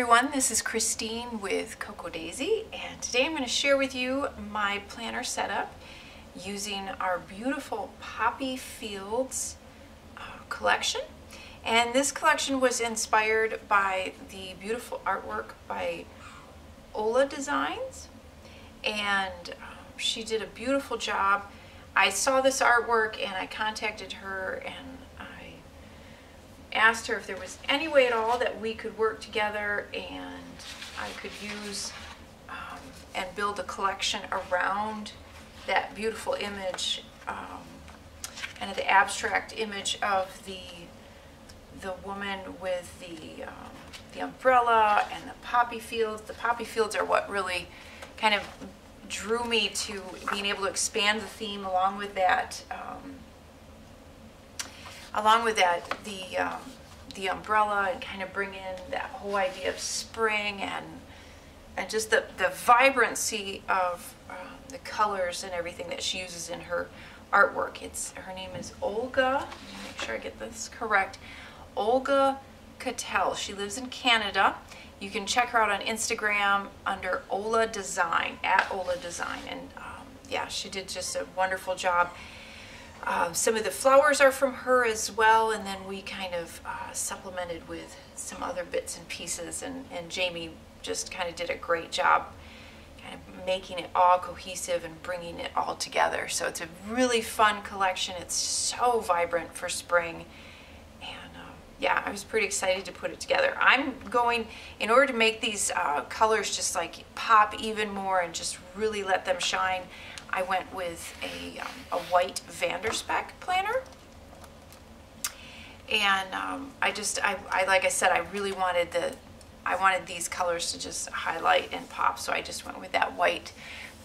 everyone, this is Christine with Cocoa Daisy, and today I'm going to share with you my planner setup using our beautiful Poppy Fields collection. And this collection was inspired by the beautiful artwork by Ola Designs, and she did a beautiful job. I saw this artwork and I contacted her and asked her if there was any way at all that we could work together and I could use and build a collection around that beautiful image, kind of the abstract image of the woman with the umbrella and the poppy fields. The poppy fields are what really kind of drew me to being able to expand the theme along with that. The umbrella, and kind of bring in that whole idea of spring and just the vibrancy of the colors and everything that she uses in her artwork. Her name is Olga. Let me make sure I get this correct. Olga Cattell. She lives in Canada. You can check her out on Instagram under Ola Design, @Ola Design, and yeah, she did just a wonderful job. Some of the flowers are from her as well, and then we kind of supplemented with some other bits and pieces, and Jamie just kind of did a great job kind of making it all cohesive and bringing it all together. So it's a really fun collection. It's so vibrant for spring, and yeah, I was pretty excited to put it together. I'm going, in order to make these colors just like pop even more and just really let them shine, I went with a white Vanderspec planner, and I like I said, I really wanted these colors to just highlight and pop, so I just went with that white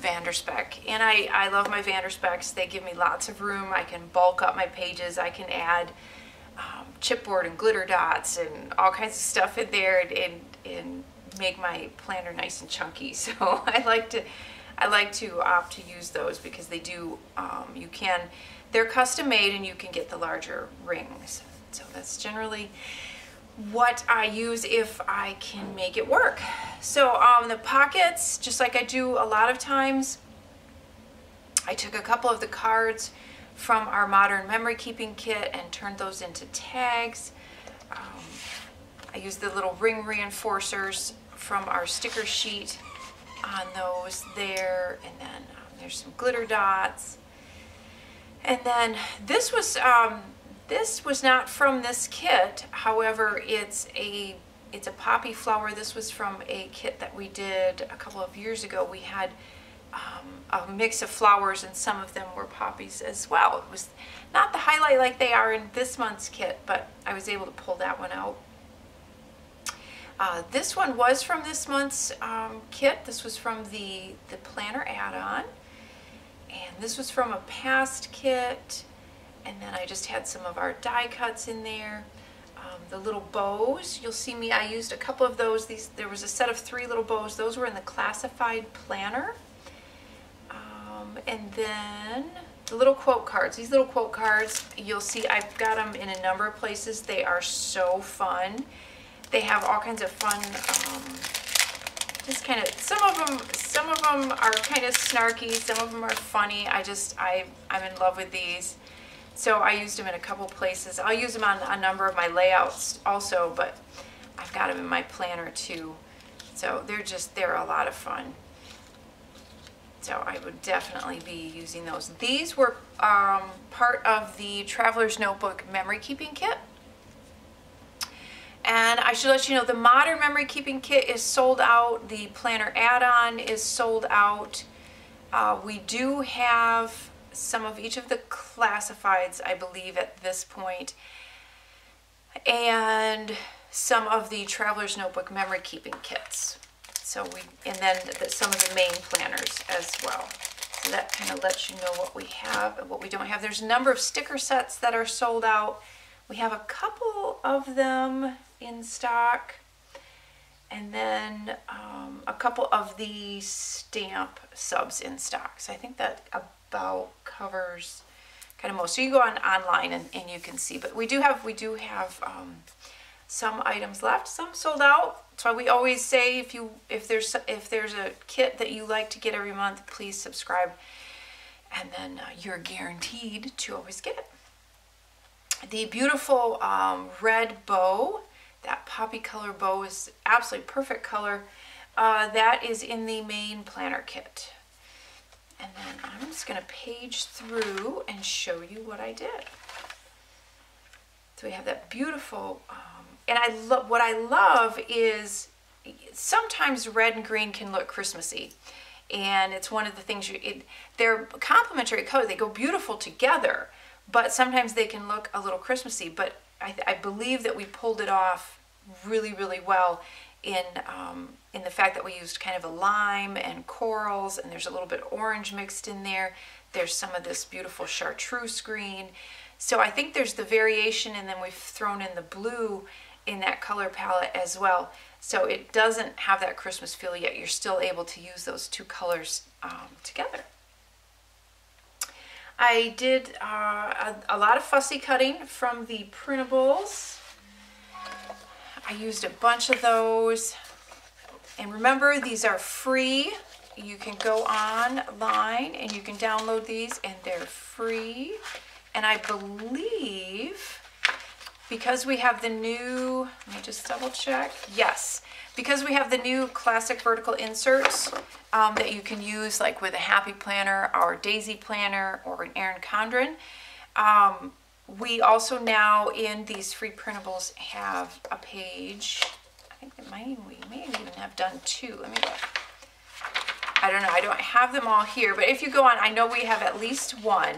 Vanderspec. And I love my Vanderspecs. They give me lots of room. I can bulk up my pages. I can add chipboard and glitter dots and all kinds of stuff in there and make my planner nice and chunky. So I like to opt to use those because they do, they're custom made and you can get the larger rings. So that's generally what I use if I can make it work. So the pockets, just like I do a lot of times, I took a couple of the cards from our modern memory keeping kit and turned those into tags. I used the little ring reinforcers from our sticker sheet on those there, and then there's some glitter dots. And then this was not from this kit. However, it's a poppy flower. This was from a kit that we did a couple of years ago. We had a mix of flowers, and some of them were poppies as well. It was not the highlight like they are in this month's kit, but I was able to pull that one out. This one was from this month's kit. This was from the planner add-on, and this was from a past kit, and then I just had some of our die cuts in there. The little bows, you'll see me, I used a couple of those. There was a set of 3 little bows. Those were in the classified planner. And then the little quote cards. These little quote cards, you'll see I've got them in a number of places. They are so fun. They have all kinds of fun, just kind of, some of them are kind of snarky, some of them are funny. I'm in love with these. So I used them in a couple places. I'll use them on a number of my layouts also, but I've got them in my planner too. So they're a lot of fun. So I would definitely be using those. These were part of the Traveler's Notebook memory keeping kit. And I should let you know, the modern memory keeping kit is sold out. The planner add-on is sold out. We do have some of each of the classifieds, I believe, at this point, and some of the Traveler's Notebook memory keeping kits. So and then some of the main planners as well. So that kind of lets you know what we have and what we don't have. There's a number of sticker sets that are sold out. We have a couple of them in stock, and then a couple of the stamp subs in stock. So I think that about covers kind of most. So you go online and you can see, but we do have some items left, some sold out. That's why we always say if there's a kit that you like to get every month, please subscribe, and then you're guaranteed to always get it. The beautiful red bow, that poppy color bow is absolutely perfect color. That is in the main planner kit. And then I'm just going to page through and show you what I did. So we have that beautiful, and what I love is sometimes red and green can look Christmassy. And it's one of the things, they're complementary colors, they go beautiful together, but sometimes they can look a little Christmassy. But I believe that we pulled it off really, really well in the fact that we used kind of a lime and corals, and there's a little bit of orange mixed in there. There's some of this beautiful chartreuse green. So I think there's the variation, and then we've thrown in the blue in that color palette as well. So it doesn't have that Christmas feel yet. You're still able to use those two colors together. I did a lot of fussy cutting from the printables. I used a bunch of those. And remember, these are free. You can go online and you can download these, and they're free. And I believe, because we have the new, let me just double check. Yes, because we have the new classic vertical inserts that you can use like with a Happy Planner or Daisy Planner or an Erin Condren. We also now in these free printables have a page. I think we may even have done two. Let me look. I don't know. I don't have them all here, but if you go on, I know we have at least one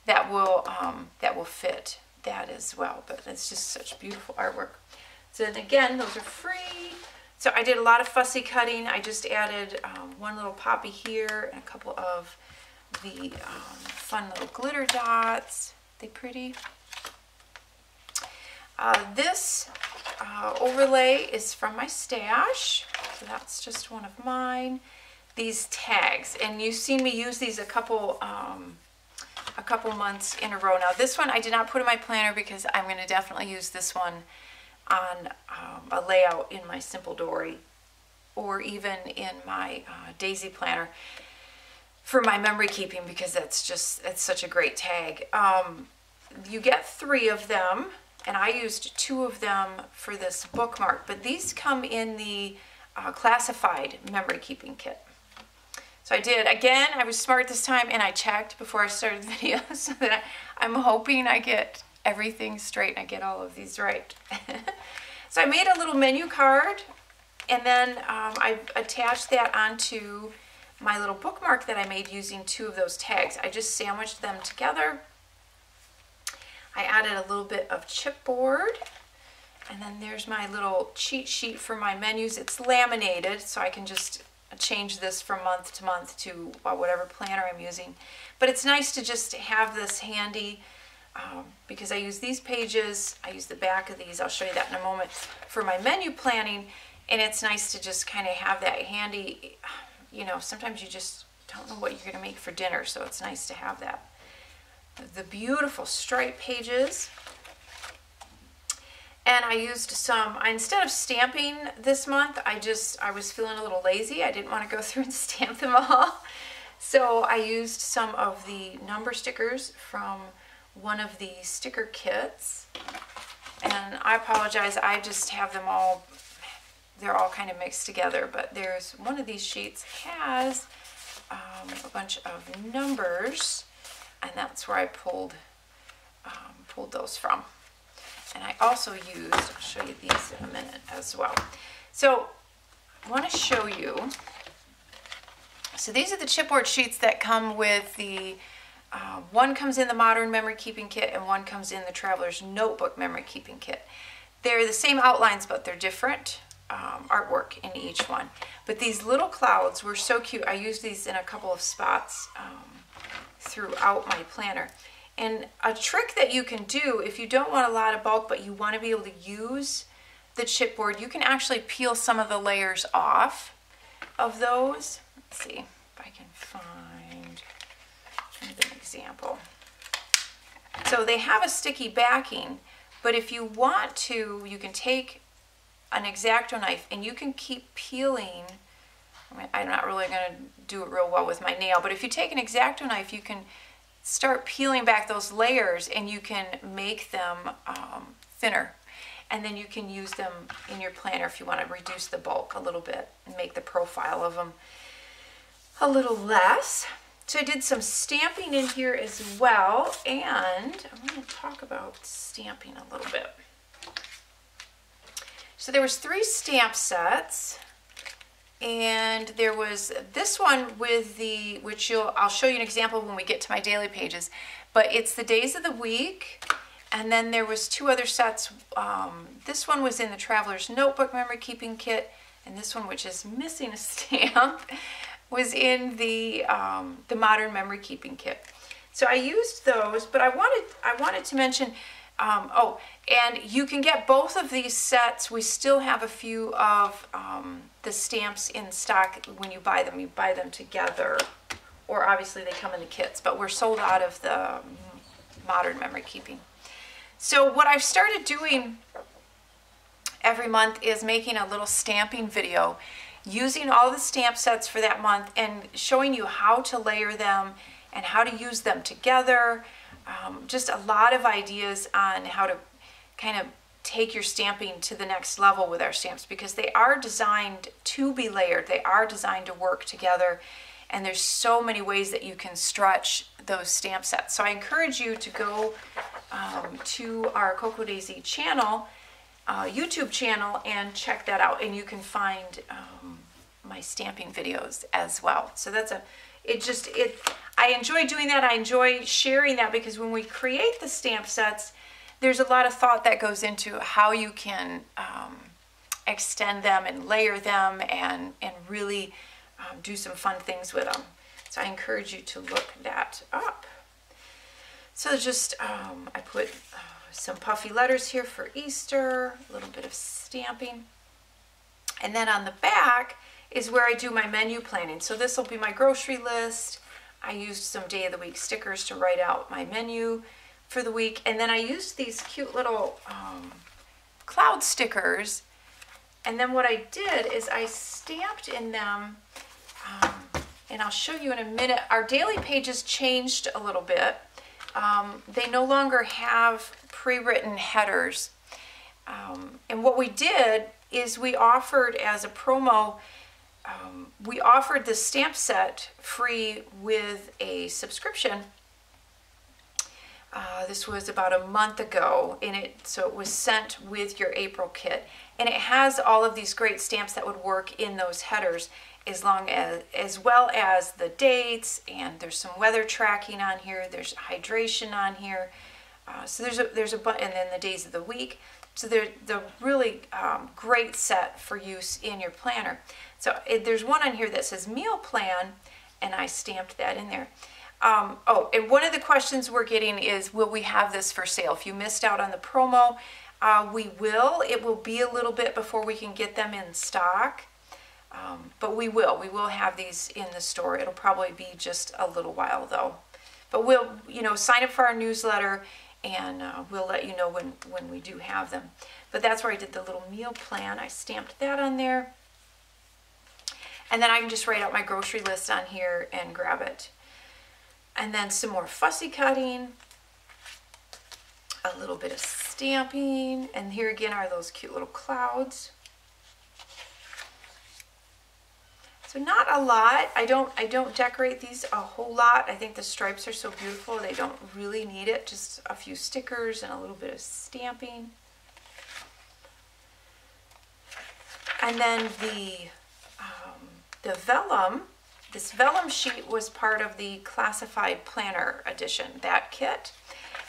that will fit that as well. But it's just such beautiful artwork. So then again, those are free. So I did a lot of fussy cutting. I just added one little poppy here and a couple of the fun little glitter dots. They pretty. This overlay is from my stash, so that's just one of mine. These tags, and you've seen me use these a couple months in a row now. This one I did not put in my planner because I'm going to definitely use this one on a layout in my Simple Dory, or even in my Daisy Planner for my memory keeping, because it's such a great tag. You get 3 of them, and I used 2 of them for this bookmark, but these come in the classified memory keeping kit. So I did, again, I was smart this time, and I checked before I started the video so that I'm hoping I get everything straight and I get all of these right. So I made a little menu card, and then I attached that onto my little bookmark that I made using 2 of those tags. I just sandwiched them together. I added a little bit of chipboard, and then there's my little cheat sheet for my menus. It's laminated, so I can just change this from month to month to whatever planner I'm using. But it's nice to just have this handy because I use these pages, I use the back of these, I'll show you that in a moment, for my menu planning, and it's nice to just kind of have that handy. You know, sometimes you just don't know what you're going to make for dinner, so it's nice to have that. The beautiful stripe pages. And I used some, instead of stamping this month, I was feeling a little lazy. I didn't want to go through and stamp them all. So I used some of the number stickers from one of the sticker kits. And I apologize, I just have them all, they're all kind of mixed together. But there's one of these sheets has a bunch of numbers, and that's where I pulled those from. And I also used, I'll show you these in a minute as well. So I want to show you, so these are the chipboard sheets that come with the, one comes in the Modern Memory Keeping Kit and one comes in the Traveler's Notebook Memory Keeping Kit. They're the same outlines, but they're different artwork in each one. But these little clouds were so cute. I used these in a couple of spots throughout my planner. And a trick that you can do if you don't want a lot of bulk but you want to be able to use the chipboard, you can actually peel some of the layers off of those. Let's see if I can find an example. So they have a sticky backing, But if you want to, you can take an X-Acto knife and you can keep peeling. I mean, I'm not really going to do it real well with my nail, but if you take an X-Acto knife, you can start peeling back those layers and you can make them thinner. And then you can use them in your planner if you want to reduce the bulk a little bit and make the profile of them a little less. So I did some stamping in here as well, and I want to talk about stamping a little bit. So there was 3 stamp sets, and there was this one with the, which I'll show you an example when we get to my daily pages, but it's the days of the week. And then there was 2 other sets. This one was in the Traveler's Notebook Memory Keeping Kit, and this one, which is missing a stamp, was in the Modern Memory Keeping Kit. So I used those, but I wanted to mention, oh, and you can get both of these sets. We still have a few of the stamps in stock when you buy them. You buy them together, or obviously they come in the kits, but we're sold out of the Modern Memory Keeping. So what I've started doing every month is making a little stamping video using all the stamp sets for that month and showing you how to layer them and how to use them together. Just a lot of ideas on how to kind of take your stamping to the next level with our stamps, because they are designed to be layered. They are designed to work together, and there's so many ways that you can stretch those stamp sets. So I encourage you to go to our Cocoa Daisy channel, YouTube channel, and check that out, and you can find my stamping videos as well. So that's I enjoy doing that. I enjoy sharing that, because when we create the stamp sets, there's a lot of thought that goes into how you can extend them and layer them and really do some fun things with them. So I encourage you to look that up. So just, I put some puffy letters here for Easter, a little bit of stamping. And then on the back is where I do my menu planning. So this will be my grocery list. I used some day of the week stickers to write out my menu for the week. And then I used these cute little cloud stickers. And then what I did is I stamped in them, and I'll show you in a minute. Our daily pages changed a little bit. They no longer have pre-written headers. And what we did is we offered as a promo, we offered the stamp set free with a subscription. This was about a month ago, so it was sent with your April kit. And it has all of these great stamps that would work in those headers, as well as the dates, and there's some weather tracking on here, there's hydration on here, so there's a button, and then the days of the week. So they're the really great set for use in your planner. So there's one on here that says meal plan, and I stamped that in there. Oh, and one of the questions we're getting is, will we have this for sale? If you missed out on the promo, we will. It will be a little bit before we can get them in stock. But we will have these in the store. It'll probably be just a little while though. But we'll, sign up for our newsletter, and we'll let you know when we do have them. But that's where I did the little meal plan. I stamped that on there. And then I can just write out my grocery list on here and grab it. And then some more fussy cutting, a little bit of stamping, and here again are those cute little clouds. So not a lot. I don't decorate these a whole lot. I think the stripes are so beautiful, they don't really need it. Just a few stickers and a little bit of stamping. And then the vellum, this vellum sheet was part of the Classified Planner Edition, that kit.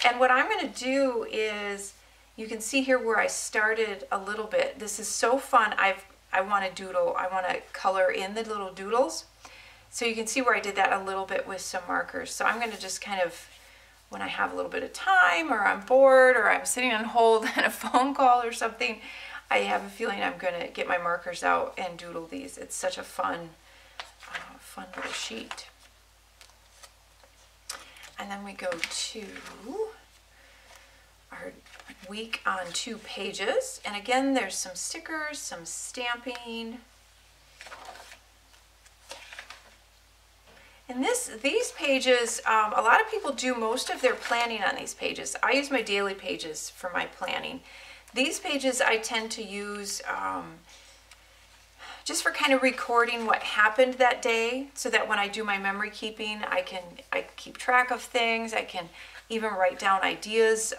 And what I'm going to do is, you can see here where I started a little bit. This is so fun. I want to doodle. I want to color in the little doodles. So you can see where I did that a little bit with some markers. So I'm going to just kind of, when I have a little bit of time, or I'm bored, or I'm sitting on hold on a phone call or something, I have a feeling I'm going to get my markers out and doodle these. It's such a fun little sheet. And then we go to our week on 2 pages. And again, there's some stickers, some stamping. And these pages, a lot of people do most of their planning on these pages. I use my daily pages for my planning. These pages I tend to use just for kind of recording what happened that day, so that when I do my memory keeping, I keep track of things. I can even write down ideas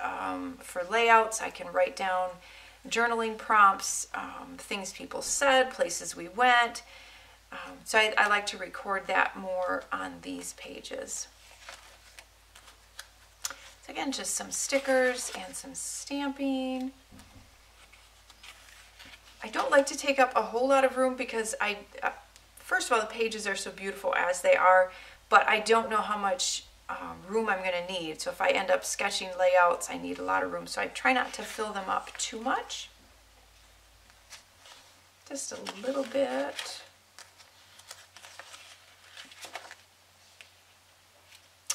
for layouts. I can write down journaling prompts, things people said, places we went. So I like to record that more on these pages. So again, just some stickers and some stamping. I don't like to take up a whole lot of room because first of all, the pages are so beautiful as they are, but I don't know how much room I'm going to need. So if I end up sketching layouts, I need a lot of room. So I try not to fill them up too much. Just a little bit.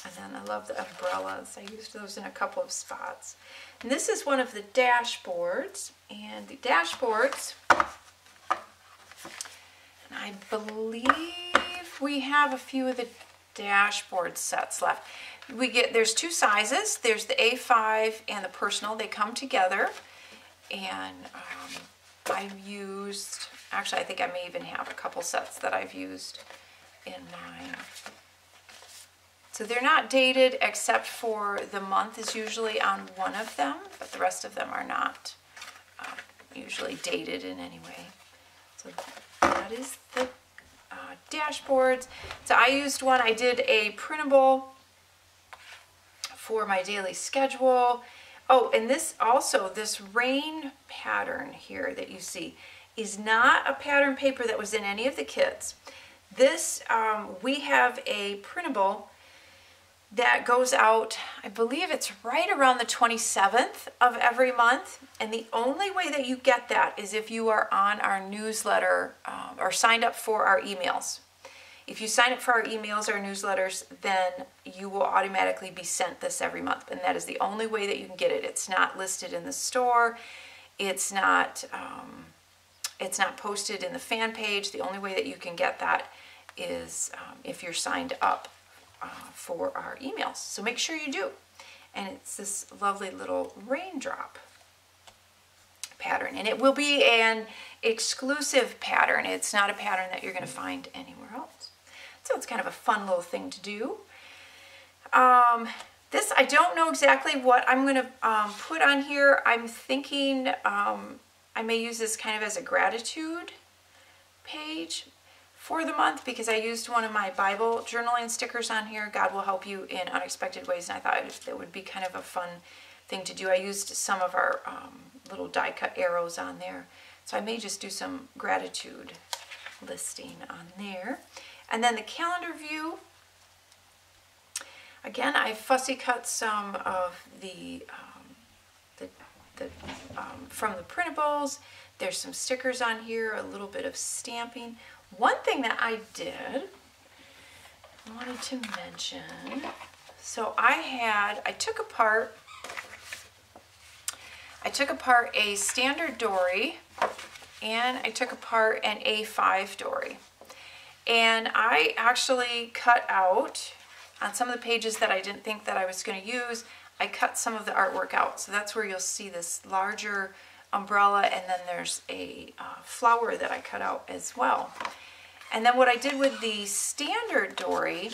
And then I love the umbrellas. I used those in a couple of spots. And this is one of the dashboards. And the dashboards, and I believe we have a few of the dashboard sets left. There's 2 sizes. There's the A5 and the personal. They come together. And I've used, actually I think I may even have a couple sets that I've used in mine. So they're not dated except for the month is usually on one of them, but the rest of them are not usually dated in any way. So that is the dashboards. So I used one, I did a printable for my daily schedule. Oh, and this rain pattern here that you see is not a pattern paper that was in any of the kits. This, we have a printable that goes out, I believe it's right around the 27th of every month. And the only way that you get that is if you are on our newsletter or signed up for our emails. If you sign up for our emails or newsletters, then you will automatically be sent this every month. And that is the only way that you can get it. It's not listed in the store. It's not posted in the fan page. The only way that you can get that is if you're signed up for our emails. So make sure you do. And it's this lovely little raindrop pattern. And it will be an exclusive pattern. It's not a pattern that you're going to find anywhere else. So it's kind of a fun little thing to do. This, I don't know exactly what I'm going to put on here. I'm thinking I may use this kind of as a gratitude page for the month, because I used one of my Bible journaling stickers on here, God will help you in unexpected ways, and I thought that would be kind of a fun thing to do. I used some of our little die cut arrows on there, so I may just do some gratitude listing on there. And then the calendar view, again, I fussy cut some of from the printables. There's some stickers on here, a little bit of stamping. One thing that I wanted to mention, so I took apart a standard dory, and I took apart an A5 dory. And I actually cut out, on some of the pages that I didn't think that I was going to use, I cut some of the artwork out. So that's where you'll see this larger umbrella, and then there's a flower that I cut out as well. And then what I did with the standard dory,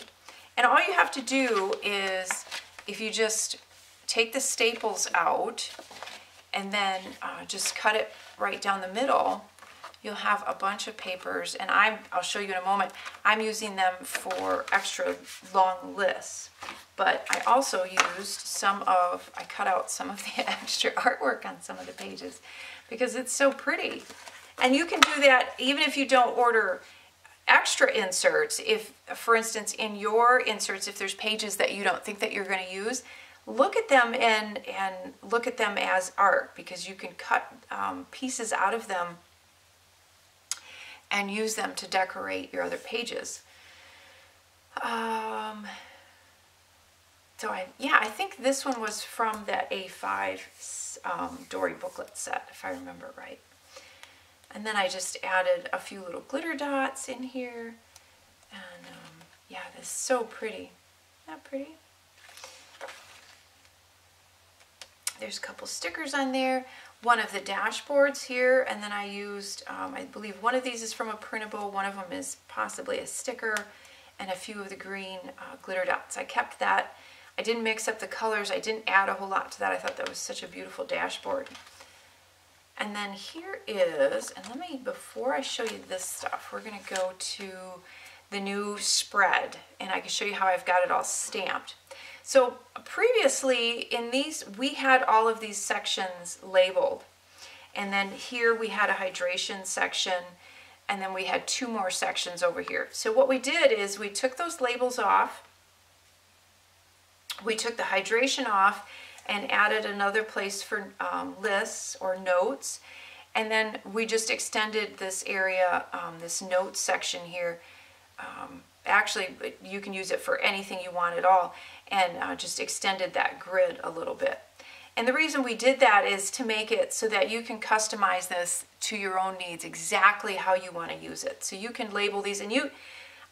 and all you have to do is, if you just take the staples out and then just cut it right down the middle, you'll have a bunch of papers, and I'll show you in a moment, I'm using them for extra long lists. But I also used I cut out some of the extra artwork on some of the pages because it's so pretty. And you can do that even if you don't order extra inserts. If, for instance, in your inserts, if there's pages that you don't think that you're going to use, look at them and look at them as art, because you can cut pieces out of them and use them to decorate your other pages. So I think this one was from that A5 Dory booklet set, if I remember right. And then I just added a few little glitter dots in here. And yeah, this is so pretty. Isn't that pretty? There's a couple stickers on there. One of the dashboards here, and then I used, I believe one of these is from a printable, one of them is possibly a sticker, and a few of the green glitter dots. I kept that. I didn't mix up the colors. I didn't add a whole lot to that. I thought that was such a beautiful dashboard. And then here is, and let me, before I show you this stuff, we're going to go to the new spread, and I can show you how I've got it all stamped. So previously in these, we had all of these sections labeled. And then here we had a hydration section, and then we had 2 more sections over here. So what we did is we took those labels off, we took the hydration off, and added another place for lists or notes. And then we just extended this area, this notes section here. Actually, you can use it for anything you want at all, and just extended that grid a little bit. And the reason we did that is to make it so that you can customize this to your own needs, exactly how you want to use it. So you can label these, and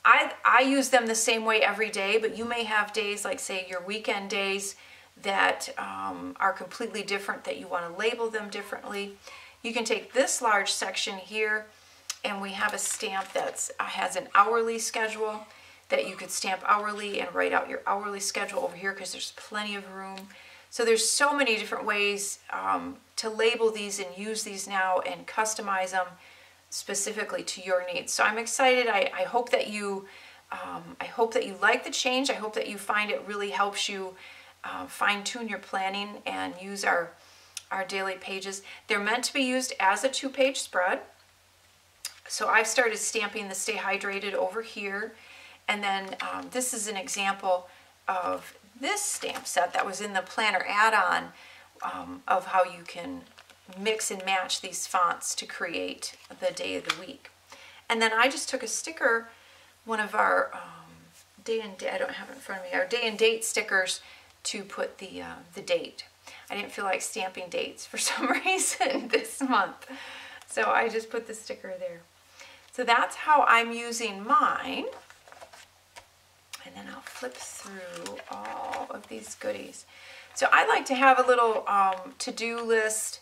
I use them the same way every day, but you may have days like, say, your weekend days that are completely different, that you want to label them differently. You can take this large section here, and we have a stamp that has an hourly schedule that you could stamp hourly and write out your hourly schedule over here because there's plenty of room. So there's so many different ways to label these and use these now and customize them specifically to your needs. So I'm excited. I hope that you like the change. I hope that you find it really helps you fine-tune your planning and use our daily pages. They're meant to be used as a 2-page spread. So I've started stamping the Stay Hydrated over here. And then this is an example of this stamp set that was in the planner add-on of how you can mix and match these fonts to create the day of the week. And then I just took a sticker, one of our day and date, I don't have it in front of me, our day and date stickers to put the date. I didn't feel like stamping dates for some reason this month. So I just put the sticker there. So that's how I'm using mine. And then I'll flip through all of these goodies. So I like to have a little to-do list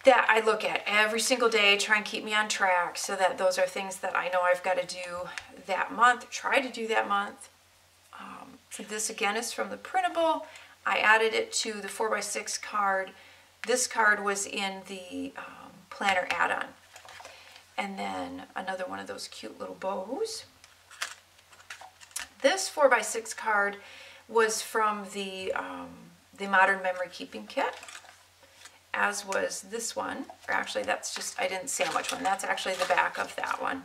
that I look at every single day, try and keep me on track, so that those are things that I know I've got to do that month, try to do that month. So this again is from the printable. I added it to the 4x6 card. This card was in the planner add-on. And then another one of those cute little bows. This 4x6 card was from the Modern Memory Keeping Kit, as was this one. Or actually, that's just, I didn't say how much one. That's actually the back of that one.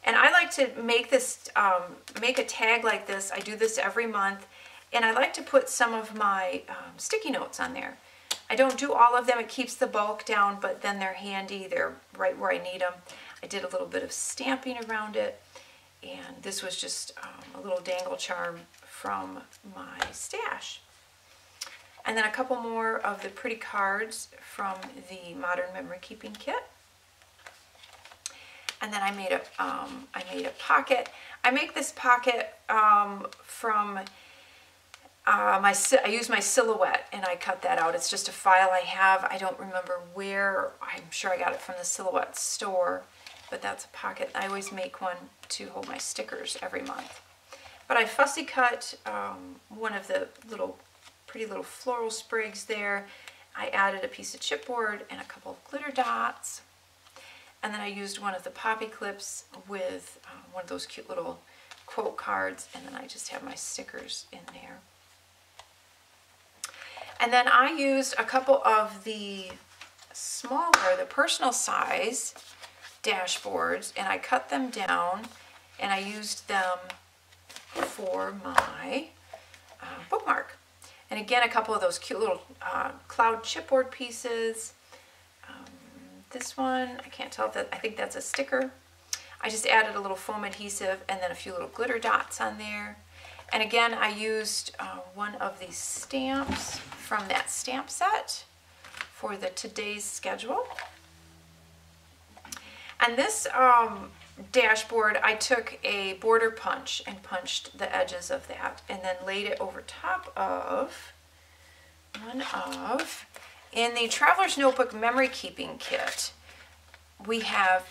And I like to make this, make a tag like this. I do this every month. And I like to put some of my sticky notes on there. I don't do all of them. It keeps the bulk down, but then they're handy. They're right where I need them. I did a little bit of stamping around it. And this was just a little dangle charm from my stash. And then a couple more of the pretty cards from the Modern Memory Keeping Kit. And then I made a pocket. I make this pocket from I use my Silhouette, and I cut that out. It's just a file I have. I don't remember where. I'm sure I got it from the Silhouette store, but that's a pocket. I always make one to hold my stickers every month. But I fussy cut one of the pretty little floral sprigs there. I added a piece of chipboard and a couple of glitter dots. And then I used one of the poppy clips with one of those cute little quote cards, and then I just have my stickers in there. And then I used a couple of the smaller, the personal size dashboards, and I cut them down, and I used them for my bookmark. And again, a couple of those cute little cloud chipboard pieces. This one, I can't tell if that, I think that's a sticker. I just added a little foam adhesive and then a few little glitter dots on there. And again, I used one of these stamps from that stamp set for the today's schedule. And this dashboard, I took a border punch and punched the edges of that and then laid it over top of in the Traveler's Notebook Memory Keeping Kit, we have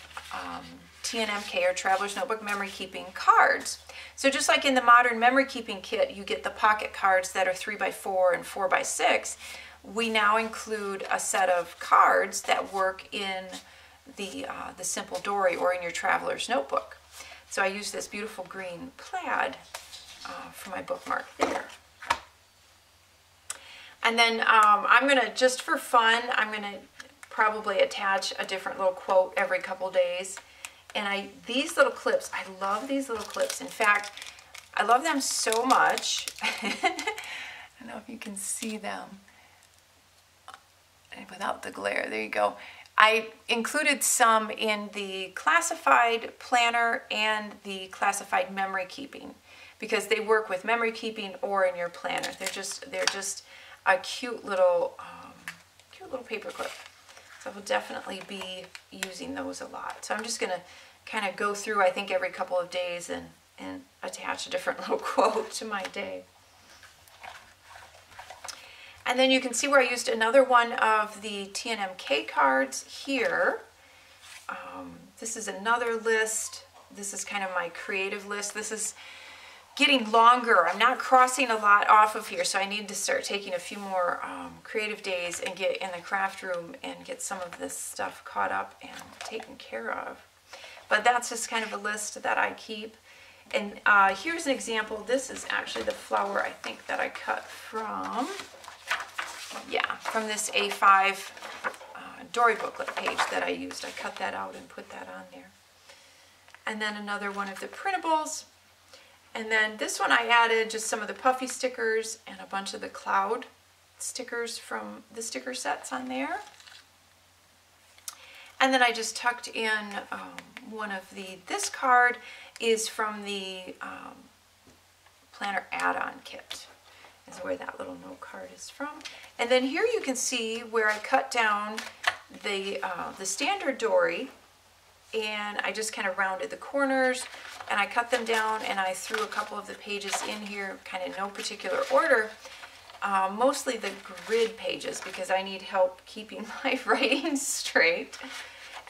TNMK, or Traveler's Notebook Memory Keeping cards. So just like in the modern memory keeping kit, you get the pocket cards that are 3x4 and 4x6, we now include a set of cards that work in the Simple Dory or in your Traveler's Notebook. So I use this beautiful green plaid for my bookmark there. And then I'm gonna, just for fun, I'm gonna probably attach a different little quote every couple days. And these little clips, I love these little clips. In fact, I love them so much. I don't know if you can see them without the glare. There you go. I included some in the classified planner and the classified memory keeping because they work with memory keeping or in your planner. They're just a cute little paper clip. So I will definitely be using those a lot. So I'm just gonna kind of go through, I think, every couple of days and attach a different little quote to my day. And then you can see where I used another one of the TNMK cards here. This is another list. This is kind of my creative list. This is getting longer. I'm not crossing a lot off of here, so I need to start taking a few more creative days and get in the craft room and get some of this stuff caught up and taken care of. But that's just kind of a list that I keep. And here's an example. This is actually the flower, I think, that I cut from, from this A5 Dory booklet page that I used. I cut that out and put that on there. And then another one of the printables. And then this one I added just some of the puffy stickers and a bunch of the cloud stickers from the sticker sets on there. And then I just tucked in one of this card is from the planner add-on kit, is where that little note card is from. And then here you can see where I cut down the standard Dory, and I just kind of rounded the corners and I cut them down and I threw a couple of the pages in here, kind of no particular order, mostly the grid pages because I need help keeping my writing straight.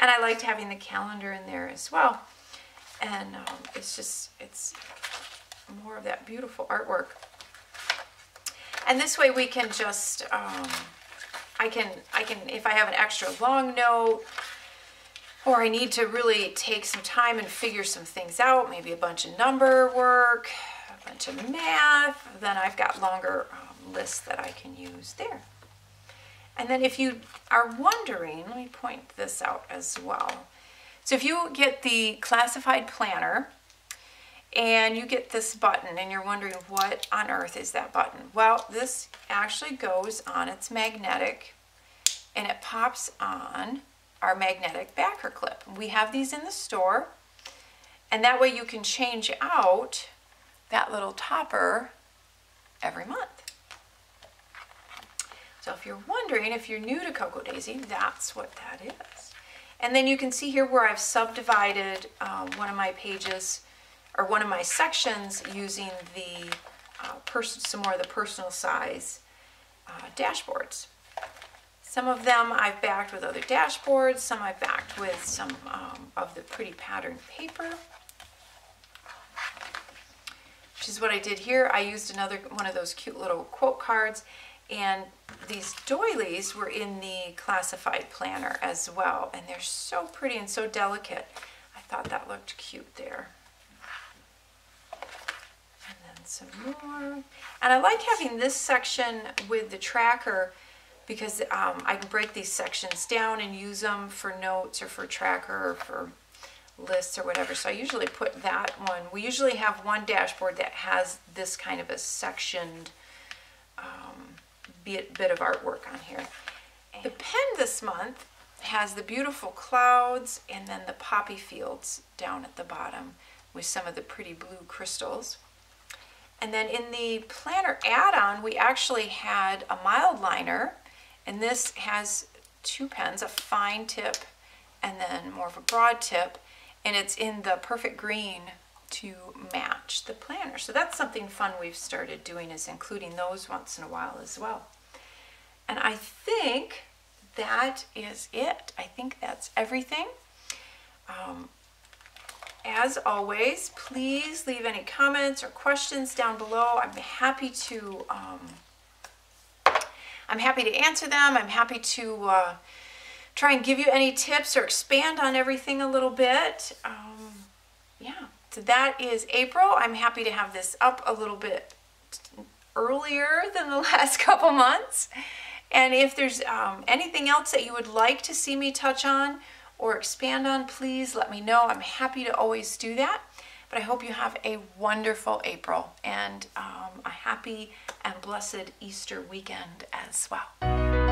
And I liked having the calendar in there as well. And it's more of that beautiful artwork. And this way we can just, I can, if I have an extra long note, or I need to really take some time and figure some things out, maybe a bunch of number work, a bunch of math, then I've got longer lists that I can use there. And then if you are wondering, let me point this out as well. So if you get the classified planner and you get this button and you're wondering what on earth is that button? Well, this actually goes on, it's magnetic, and it pops on our magnetic backer clip. We have these in the store, and that way you can change out that little topper every month. So if you're wondering, if you're new to Cocoa Daisy, that's what that is. And then you can see here where I've subdivided one of my pages, or one of my sections, using the some more of the personal size dashboards. Some of them I've backed with other dashboards, some I've backed with some of the pretty patterned paper, which is what I did here. I used another one of those cute little quote cards, and these doilies were in the classified planner as well, and they're so pretty and so delicate. I thought that looked cute there. And then some more. And I like having this section with the tracker because I can break these sections down and use them for notes or for tracker or for lists or whatever. So I usually put that one. We usually have one dashboard that has this kind of a sectioned bit of artwork on here. The pen this month has the beautiful clouds and then the poppy fields down at the bottom with some of the pretty blue crystals. And then in the planner add-on, we actually had a mild liner, and this has two pens, a fine tip and then more of a broad tip, and it's in the perfect green to match the planner. So that's something fun we've started doing, is including those once in a while as well. And I think that is it. I think that's everything. As always, please leave any comments or questions down below. I'm happy to answer them. I'm happy to try and give you any tips or expand on everything a little bit. Yeah, so that is April. I'm happy to have this up a little bit earlier than the last couple months. And if there's anything else that you would like to see me touch on or expand on, please let me know. I'm happy to always do that. But I hope you have a wonderful April and a happy and blessed Easter weekend as well.